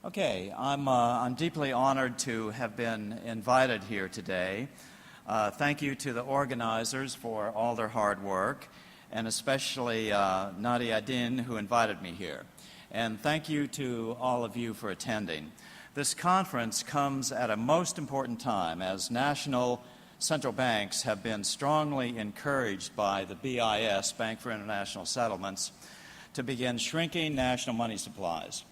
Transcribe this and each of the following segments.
Okay, I'm deeply honored to have been invited here today. Thank you to the organizers for all their hard work, and especially Nadia Din, who invited me here. And thank you to all of you for attending. This conference comes at a most important time, as national central banks have been strongly encouraged by the BIS, Bank for International Settlements, to begin shrinking national money supplies.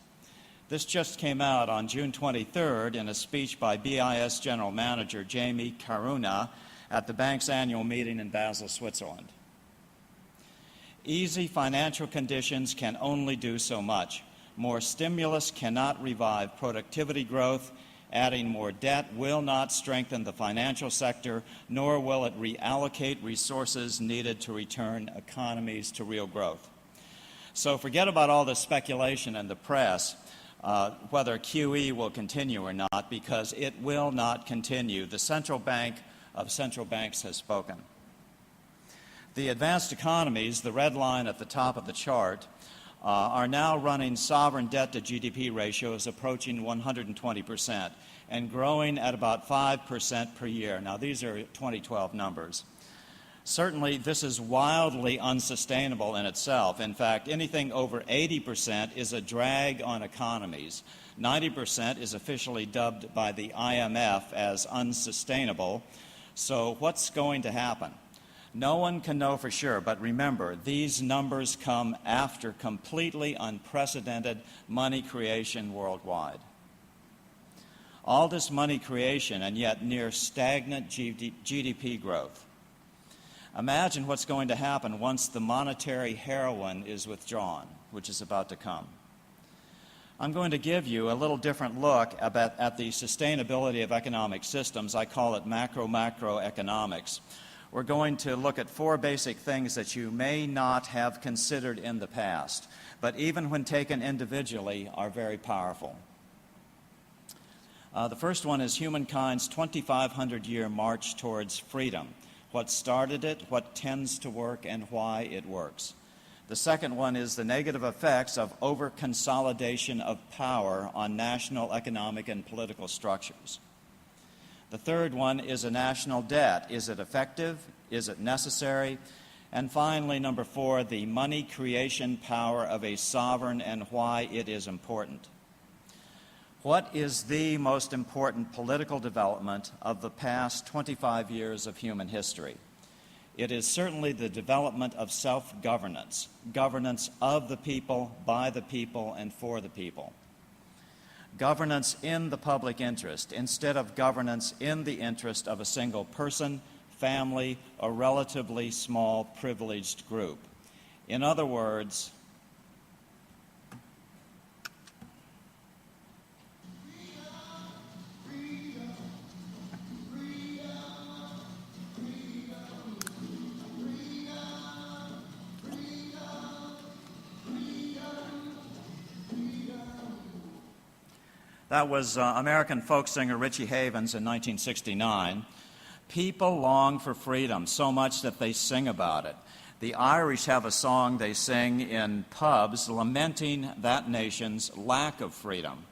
This just came out on June 23rd in a speech by BIS General Manager Jamie Karuna at the bank's annual meeting in Basel, Switzerland. Easy financial conditions can only do so much. More stimulus cannot revive productivity growth. Adding more debt will not strengthen the financial sector, nor will it reallocate resources needed to return economies to real growth. So forget about all the speculation in the press whether QE will continue or not, because it will not continue. The central bank of central banks has spoken. The advanced economies, the red line at the top of the chart, are now running sovereign debt to GDP ratios approaching 120% and growing at about 5% per year. Now, these are 2012 numbers. Certainly, this is wildly unsustainable in itself. In fact, anything over 80% is a drag on economies. 90% is officially dubbed by the IMF as unsustainable. So what's going to happen? No one can know for sure, but remember, these numbers come after completely unprecedented money creation worldwide. All this money creation and yet near stagnant GDP growth. Imagine what's going to happen once the monetary heroin is withdrawn, which is about to come. I'm going to give you a little different look at the sustainability of economic systems. I call it macroeconomics. We're going to look at four basic things that you may not have considered in the past, but even when taken individually are very powerful. The first one is humankind's 2,500-year march towards freedom. What started it, what tends to work, and why it works. The second one is the negative effects of over-consolidation of power on national economic and political structures. The third one is a national debt. Is it effective? Is it necessary? And finally, number four, the money creation power of a sovereign and why it is important. What is the most important political development of the past 25 years of human history? It is certainly the development of self-governance, governance of the people, by the people, and for the people. Governance in the public interest instead of governance in the interest of a single person, family, or relatively small privileged group. In other words, that was American folk singer Richie Havens in 1969. People long for freedom so much that they sing about it. The Irish have a song they sing in pubs lamenting that nation's lack of freedom.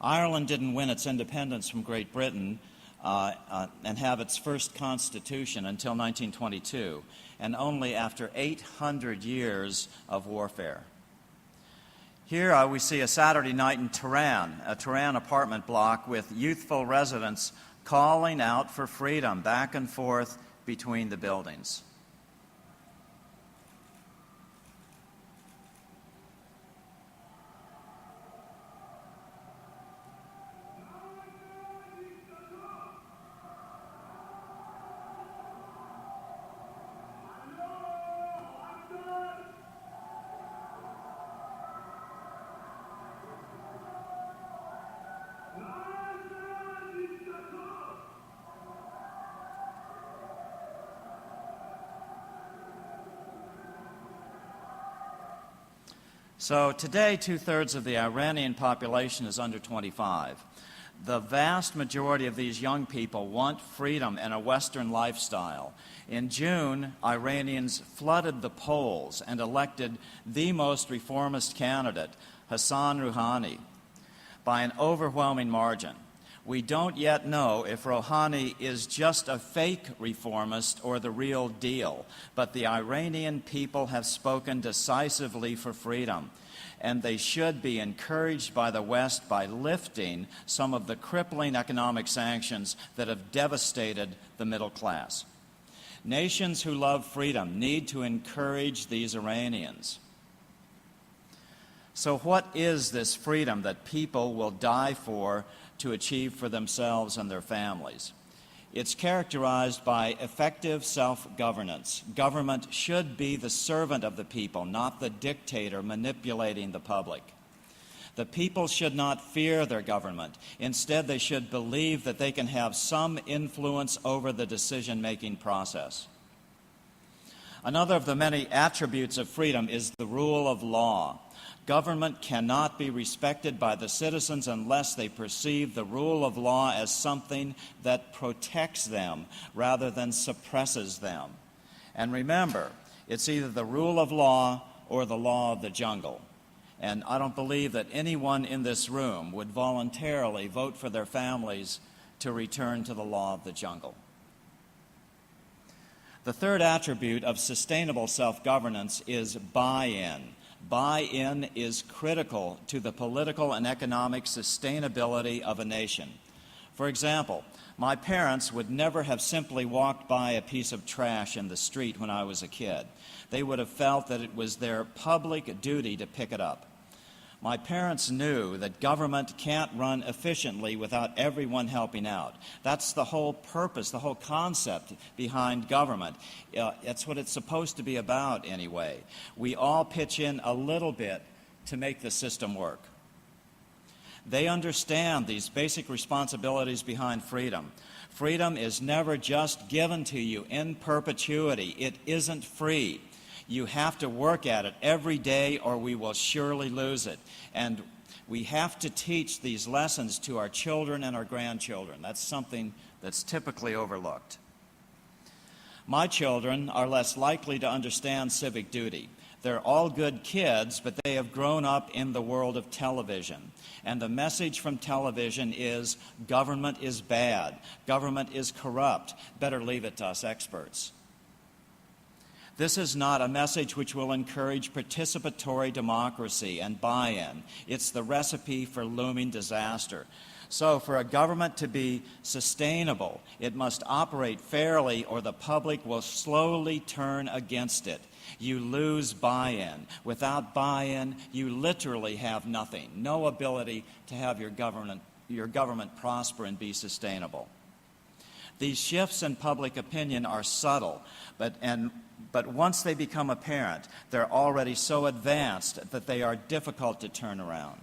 Ireland didn't win its independence from Great Britain and have its first constitution until 1922, and only after 800 years of warfare. Here we see a Saturday night in Tehran, a Tehran apartment block with youthful residents calling out for freedom back and forth between the buildings. So today, 2/3 of the Iranian population is under 25. The vast majority of these young people want freedom and a Western lifestyle. In June, Iranians flooded the polls and elected the most reformist candidate, Hassan Rouhani, by an overwhelming margin. We don't yet know if Rouhani is just a fake reformist or the real deal, but the Iranian people have spoken decisively for freedom, and they should be encouraged by the West by lifting some of the crippling economic sanctions that have devastated the middle class. Nations who love freedom need to encourage these Iranians. So what is this freedom that people will die for to achieve for themselves and their families? It's characterized by effective self-governance. Government should be the servant of the people, not the dictator manipulating the public. The people should not fear their government. Instead, they should believe that they can have some influence over the decision-making process. Another of the many attributes of freedom is the rule of law. Government cannot be respected by the citizens unless they perceive the rule of law as something that protects them rather than suppresses them. And remember, it's either the rule of law or the law of the jungle. And I don't believe that anyone in this room would voluntarily vote for their families to return to the law of the jungle. The third attribute of sustainable self-governance is buy-in. Buy-in is critical to the political and economic sustainability of a nation. For example, my parents would never have simply walked by a piece of trash in the street when I was a kid. They would have felt that it was their public duty to pick it up. My parents knew that government can't run efficiently without everyone helping out. That's the whole purpose, the whole concept behind government. It's what it's supposed to be about anyway. We all pitch in a little bit to make the system work. They understand these basic responsibilities behind freedom. Freedom is never just given to you in perpetuity. It isn't free. You have to work at it every day or we will surely lose it. And we have to teach these lessons to our children and our grandchildren. That's something that's typically overlooked. My children are less likely to understand civic duty. They're all good kids, but they have grown up in the world of television. And the message from television is government is bad, government is corrupt, better leave it to us experts. This is not a message which will encourage participatory democracy and buy-in. It's the recipe for looming disaster. So for a government to be sustainable, it must operate fairly or the public will slowly turn against it. You lose buy-in. Without buy-in, you literally have nothing. No ability to have your government prosper and be sustainable. These shifts in public opinion are subtle, but once they become apparent, they're already so advanced that they are difficult to turn around.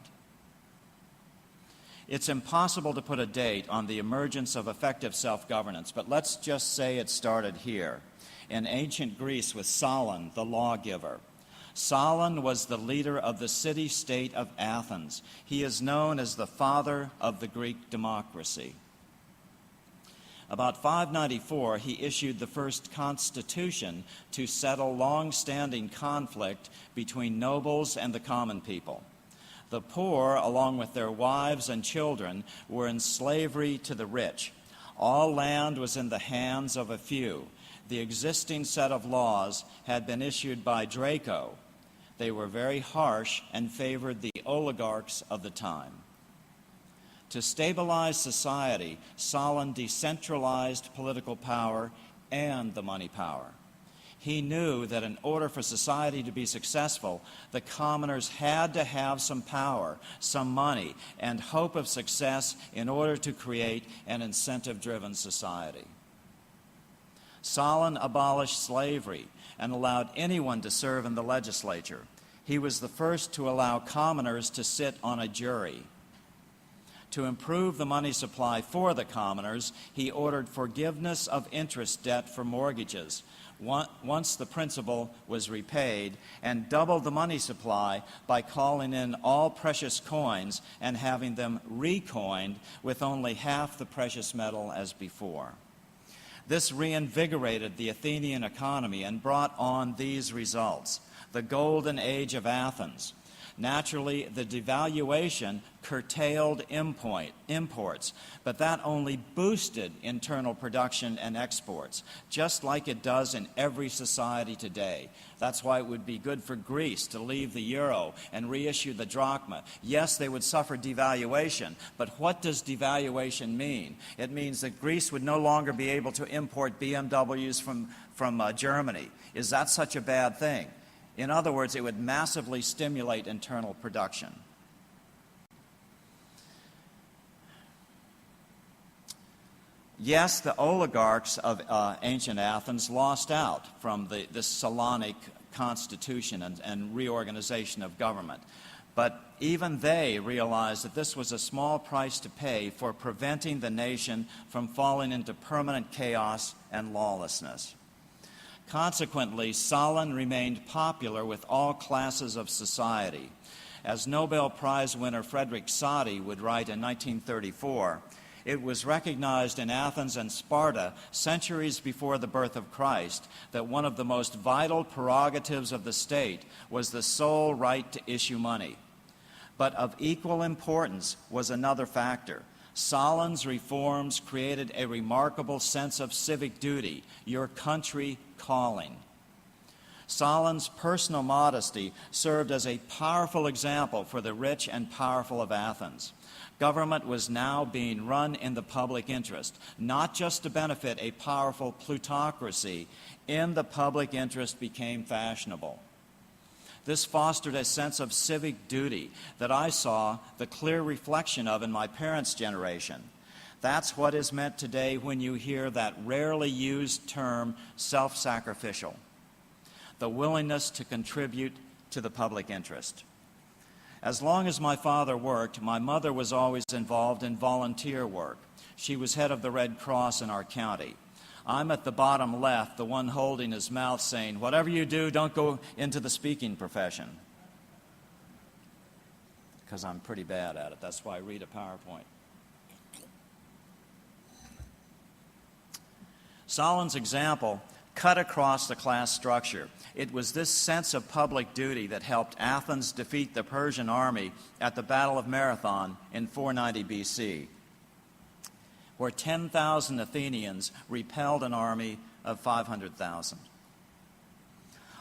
It's impossible to put a date on the emergence of effective self-governance, but let's just say it started here, in ancient Greece with Solon, the lawgiver. Solon was the leader of the city-state of Athens. He is known as the father of the Greek democracy. About 594, he issued the first constitution to settle long-standing conflict between nobles and the common people. The poor, along with their wives and children, were in slavery to the rich. All land was in the hands of a few. The existing set of laws had been issued by Draco. They were very harsh and favored the oligarchs of the time. To stabilize society, Solon decentralized political power and the money power. He knew that in order for society to be successful, the commoners had to have some power, some money, and hope of success in order to create an incentive-driven society. Solon abolished slavery and allowed anyone to serve in the legislature. He was the first to allow commoners to sit on a jury. To improve the money supply for the commoners, he ordered forgiveness of interest debt for mortgages. once the principal was repaid, and doubled the money supply by calling in all precious coins and having them recoined with only half the precious metal as before. This reinvigorated the Athenian economy and brought on these results: the golden age of Athens. Naturally, the devaluation curtailed imports, but that only boosted internal production and exports, just like it does in every society today. That's why it would be good for Greece to leave the euro and reissue the drachma. Yes, they would suffer devaluation, but what does devaluation mean? It means that Greece would no longer be able to import BMWs from Germany. Is that such a bad thing? In other words, it would massively stimulate internal production. Yes, the oligarchs of ancient Athens lost out from this Solonic constitution and reorganization of government. But even they realized that this was a small price to pay for preventing the nation from falling into permanent chaos and lawlessness. Consequently, Solon remained popular with all classes of society. As Nobel Prize winner Frederick Soddy would write in 1934, it was recognized in Athens and Sparta centuries before the birth of Christ that one of the most vital prerogatives of the state was the sole right to issue money. But of equal importance was another factor. Solon's reforms created a remarkable sense of civic duty, your country calling. Solon's personal modesty served as a powerful example for the rich and powerful of Athens. Government was now being run in the public interest, not just to benefit a powerful plutocracy. In the public interest became fashionable. This fostered a sense of civic duty that I saw the clear reflection of in my parents' generation. That's what is meant today when you hear that rarely used term, self-sacrificial. The willingness to contribute to the public interest. As long as my father worked, my mother was always involved in volunteer work. She was head of the Red Cross in our county. I'm at the bottom left, the one holding his mouth saying, whatever you do, don't go into the speaking profession. Because I'm pretty bad at it. That's why I read a PowerPoint. Solon's example cut across the class structure. It was this sense of public duty that helped Athens defeat the Persian army at the Battle of Marathon in 490 BC. Where 10,000 Athenians repelled an army of 500,000.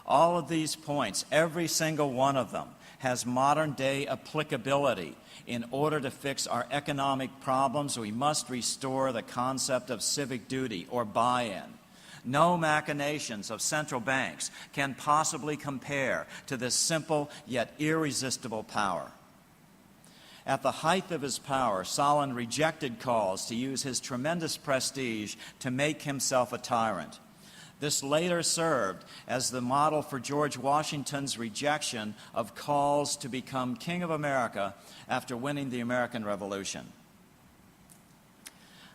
All of these points, every single one of them, has modern-day applicability. In order to fix our economic problems, we must restore the concept of civic duty or buy-in. No machinations of central banks can possibly compare to this simple yet irresistible power. At the height of his power, Solon rejected calls to use his tremendous prestige to make himself a tyrant. This later served as the model for George Washington's rejection of calls to become King of America after winning the American Revolution.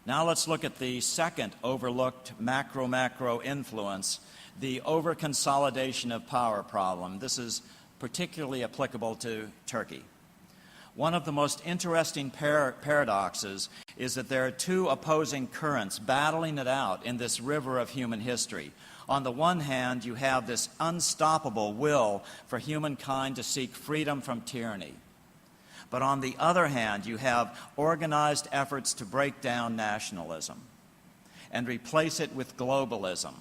Now let's look at the second overlooked macro influence, the over-consolidation of power problem. This is particularly applicable to Turkey. One of the most interesting paradoxes is that there are two opposing currents battling it out in this river of human history. On the one hand, you have this unstoppable will for humankind to seek freedom from tyranny. But on the other hand, you have organized efforts to break down nationalism and replace it with globalism.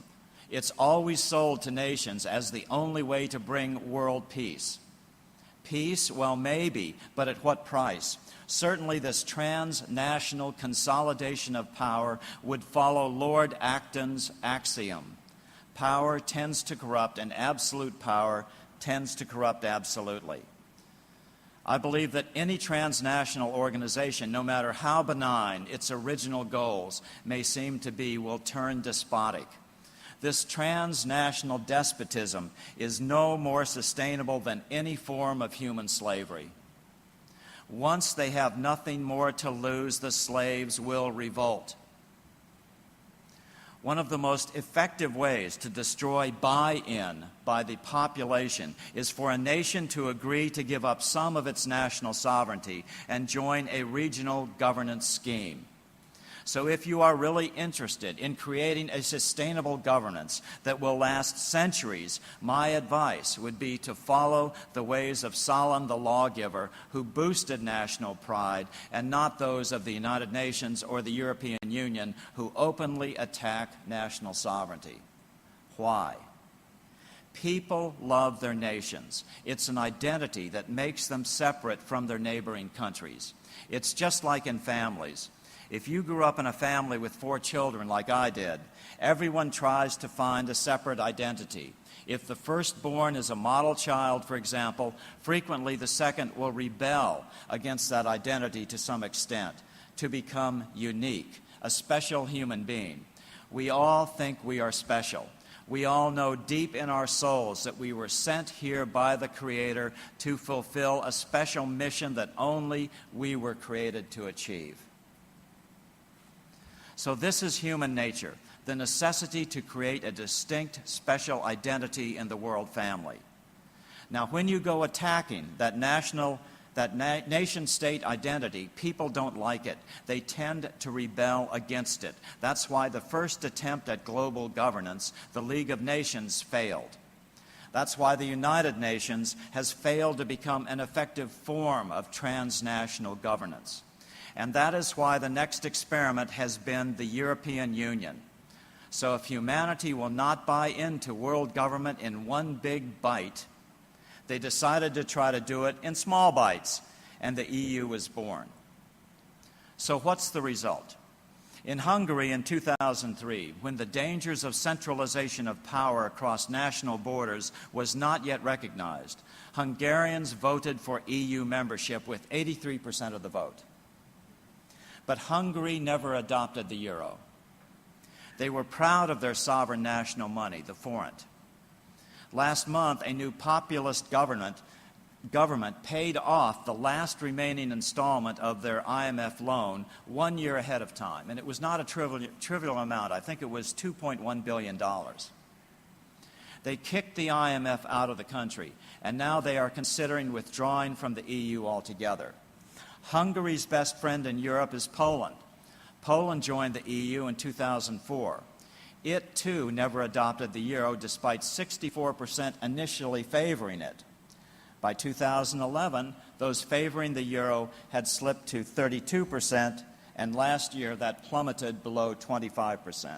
It's always sold to nations as the only way to bring world peace. Peace? Well, maybe, but at what price? Certainly this transnational consolidation of power would follow Lord Acton's axiom. Power tends to corrupt, and absolute power tends to corrupt absolutely. I believe that any transnational organization, no matter how benign its original goals may seem to be, will turn despotic. This transnational despotism is no more sustainable than any form of human slavery. Once they have nothing more to lose, the slaves will revolt. One of the most effective ways to destroy buy-in by the population is for a nation to agree to give up some of its national sovereignty and join a regional governance scheme. So if you are really interested in creating a sustainable governance that will last centuries, my advice would be to follow the ways of Solon the lawgiver, who boosted national pride, and not those of the United Nations or the European Union, who openly attack national sovereignty. Why? People love their nations. It's an identity that makes them separate from their neighboring countries. It's just like in families. If you grew up in a family with 4 children like I did, everyone tries to find a separate identity. If the firstborn is a model child, for example, frequently the second will rebel against that identity to some extent to become unique, a special human being. We all think we are special. We all know deep in our souls that we were sent here by the Creator to fulfill a special mission that only we were created to achieve. So this is human nature, the necessity to create a distinct, special identity in the world family. Now, when you go attacking that nation-state identity, people don't like it. They tend to rebel against it. That's why the first attempt at global governance, the League of Nations, failed. That's why the United Nations has failed to become an effective form of transnational governance. And that is why the next experiment has been the European Union. So if humanity will not buy into world government in one big bite, they decided to try to do it in small bites, and the EU was born. So what's the result? In Hungary in 2003, when the dangers of centralization of power across national borders was not yet recognized, Hungarians voted for EU membership with 83% of the vote. But Hungary never adopted the euro. They were proud of their sovereign national money, the forint. Last month, a new populist government paid off the last remaining installment of their IMF loan 1 year ahead of time. And it was not a trivial amount. I think it was $2.1 billion. They kicked the IMF out of the country, and now they are considering withdrawing from the EU altogether. Hungary's best friend in Europe is Poland. Poland joined the EU in 2004. It, too, never adopted the euro, despite 64% initially favoring it. By 2011, those favoring the euro had slipped to 32%, and last year that plummeted below 25%.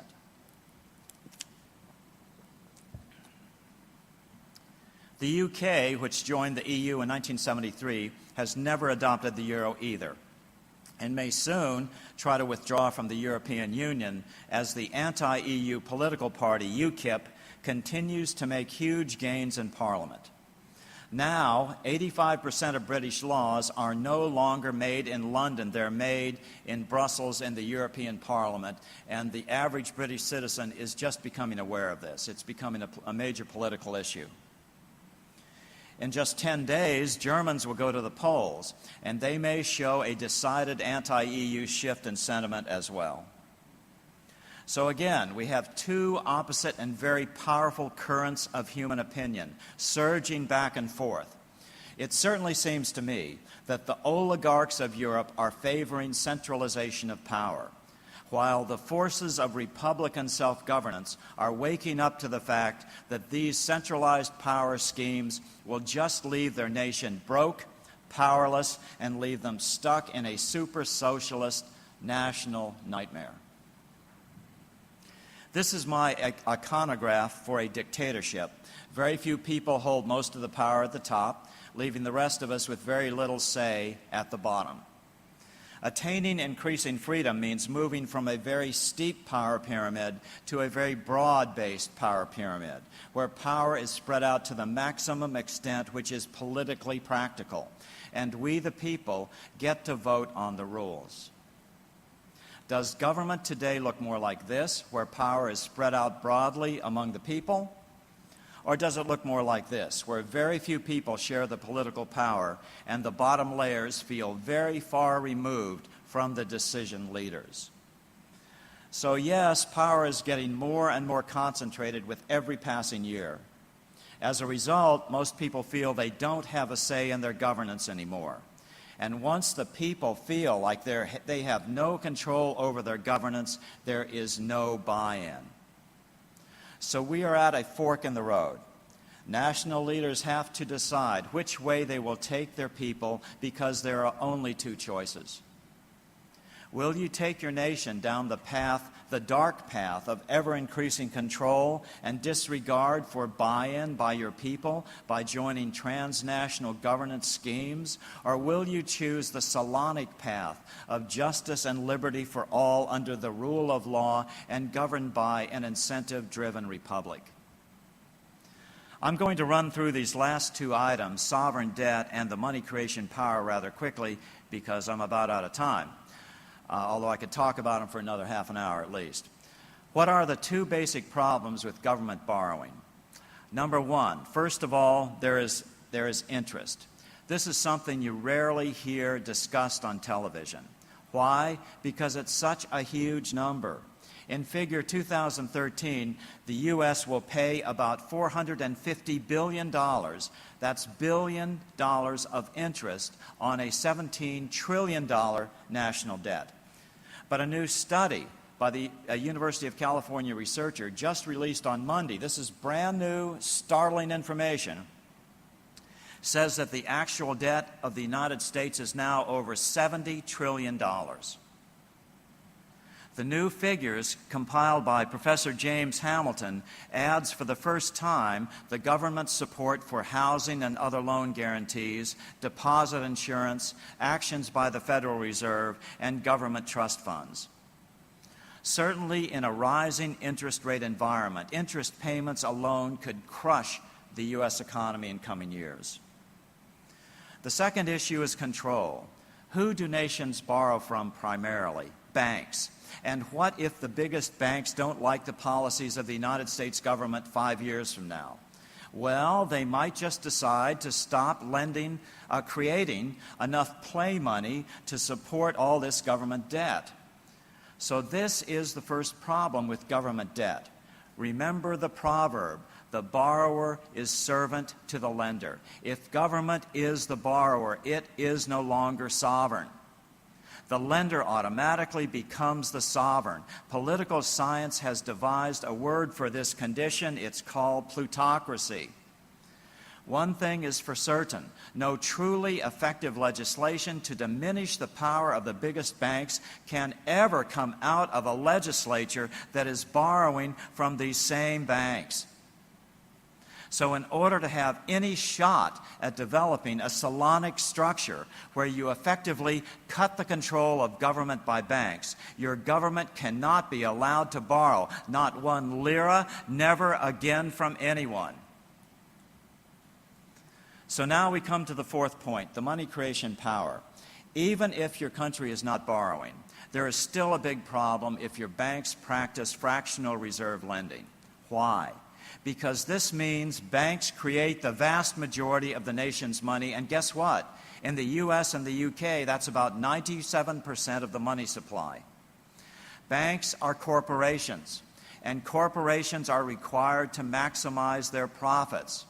The UK, which joined the EU in 1973, has never adopted the euro either, and may soon try to withdraw from the European Union as the anti-EU political party, UKIP, continues to make huge gains in Parliament. Now, 85% of British laws are no longer made in London. They're made in Brussels in the European Parliament, and the average British citizen is just becoming aware of this. It's becoming a major political issue. In just 10 days, Germans will go to the polls, and they may show a decided anti-EU shift in sentiment as well. So again, we have two opposite and very powerful currents of human opinion surging back and forth. It certainly seems to me that the oligarchs of Europe are favoring centralization of power, while the forces of Republican self-governance are waking up to the fact that these centralized power schemes will just leave their nation broke, powerless, and leave them stuck in a super-socialist national nightmare. This is my iconograph for a dictatorship. Very few people hold most of the power at the top, leaving the rest of us with very little say at the bottom. Attaining increasing freedom means moving from a very steep power pyramid to a very broad-based power pyramid, where power is spread out to the maximum extent which is politically practical, and we, the people, get to vote on the rules. Does government today look more like this, where power is spread out broadly among the people? Or does it look more like this, where very few people share the political power and the bottom layers feel very far removed from the decision leaders? So yes, power is getting more and more concentrated with every passing year. As a result, most people feel they don't have a say in their governance anymore. And once the people feel like they have no control over their governance, there is no buy-in. So we are at a fork in the road. National leaders have to decide which way they will take their people because there are only two choices. Will you take your nation down the path, the dark path of ever-increasing control and disregard for buy-in by your people by joining transnational governance schemes? Or will you choose the Solonic path of justice and liberty for all under the rule of law and governed by an incentive-driven republic? I'm going to run through these last two items, sovereign debt and the money creation power, rather quickly because I'm about out of time. Although I could talk about them for another half an hour at least. What are the two basic problems with government borrowing? Number one, first of all, there is interest. This is something you rarely hear discussed on television. Why? Because it's such a huge number. In figure 2013, the U.S. will pay about $450 billion, that's billion dollars of interest on a $17 trillion national debt. But a new study by the University of California researcher just released on Monday, this is brand new, startling information, says that the actual debt of the United States is now over $70 trillion. The new figures compiled by Professor James Hamilton adds for the first time the government's support for housing and other loan guarantees, deposit insurance, actions by the Federal Reserve, and government trust funds. Certainly in a rising interest rate environment, interest payments alone could crush the U.S. economy in coming years. The second issue is control. Who do nations borrow from primarily? Banks. And what if the biggest banks don't like the policies of the United States government 5 years from now? Well, they might just decide to stop creating enough play money to support all this government debt. So this is the first problem with government debt. Remember the proverb, the borrower is servant to the lender. If government is the borrower, it is no longer sovereign. The lender automatically becomes the sovereign. Political science has devised a word for this condition. It's called plutocracy. One thing is for certain, no truly effective legislation to diminish the power of the biggest banks can ever come out of a legislature that is borrowing from these same banks. So in order to have any shot at developing a Solonic structure where you effectively cut the control of government by banks, your government cannot be allowed to borrow, not one lira, never again from anyone. So now we come to the fourth point, the money creation power. Even if your country is not borrowing, there is still a big problem if your banks practice fractional reserve lending. Why? Because this means banks create the vast majority of the nation's money, and guess what? In the U.S. and the U.K., that's about 97% of the money supply. Banks are corporations, and corporations are required to maximize their profits.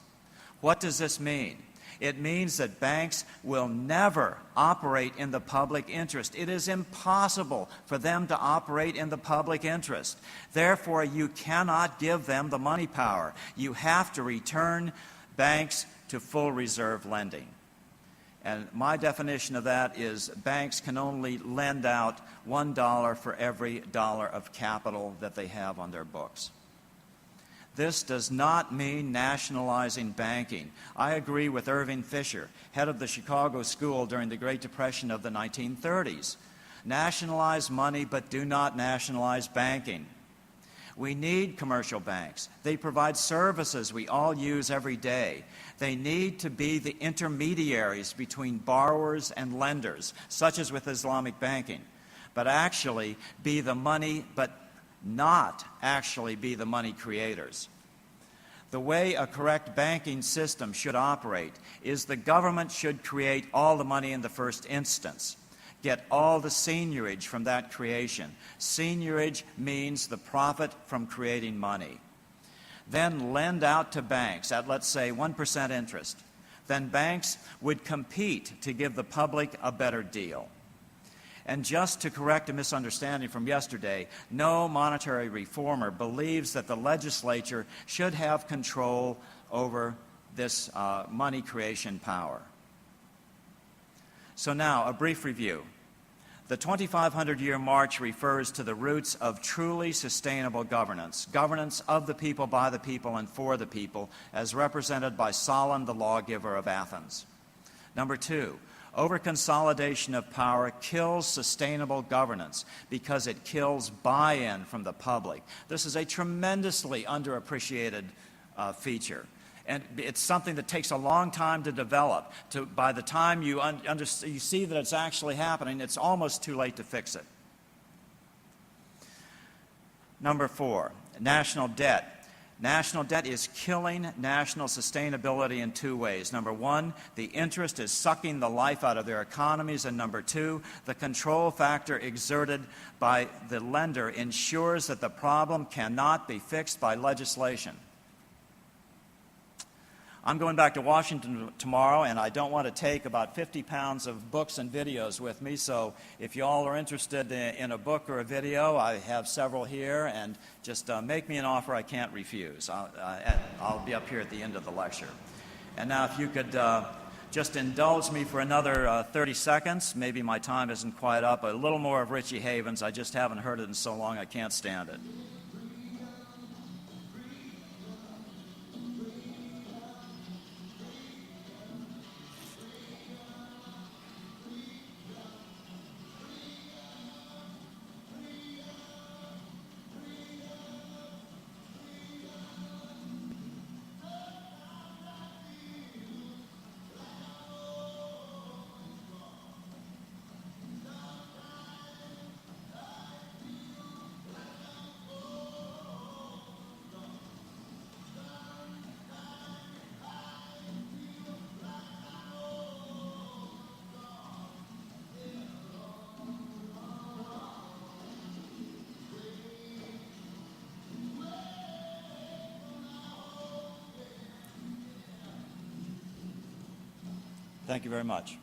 What does this mean? It means that banks will never operate in the public interest. It is impossible for them to operate in the public interest. Therefore, you cannot give them the money power. You have to return banks to full reserve lending. And my definition of that is banks can only lend out $1 for every dollar of capital that they have on their books. This does not mean nationalizing banking. I agree with Irving Fisher, head of the Chicago School during the Great Depression of the 1930s. Nationalize money, but do not nationalize banking. We need commercial banks. They provide services we all use every day. They need to be the intermediaries between borrowers and lenders, such as with Islamic banking, but actually be the money, but not actually be the money creators. The way a correct banking system should operate is the government should create all the money in the first instance. get all the seigniorage from that creation. Seigniorage means the profit from creating money. Then lend out to banks at, let's say, 1% interest. Then banks would compete to give the public a better deal. And just to correct a misunderstanding from yesterday, no monetary reformer believes that the legislature should have control over this money creation power. So now, a brief review. The 2,500-year march refers to the roots of truly sustainable governance, governance of the people, by the people, and for the people, as represented by Solon, the lawgiver of Athens. Number two, over-consolidation of power kills sustainable governance because it kills buy-in from the public. This is a tremendously underappreciated feature. And it's something that takes a long time to develop. By the time you see that it's actually happening, it's almost too late to fix it. Number four, national debt. National debt is killing national sustainability in two ways. Number one, the interest is sucking the life out of their economies. And number two, the control factor exerted by the lender ensures that the problem cannot be fixed by legislation. I'm going back to Washington tomorrow, and I don't want to take about 50 pounds of books and videos with me, so if you all are interested in a book or a video, I have several here, and just make me an offer I can't refuse. I'll be up here at the end of the lecture. And now if you could just indulge me for another 30 seconds. Maybe my time isn't quite up. A little more of Richie Havens. I just haven't heard it in so long I can't stand it. Thank you very much.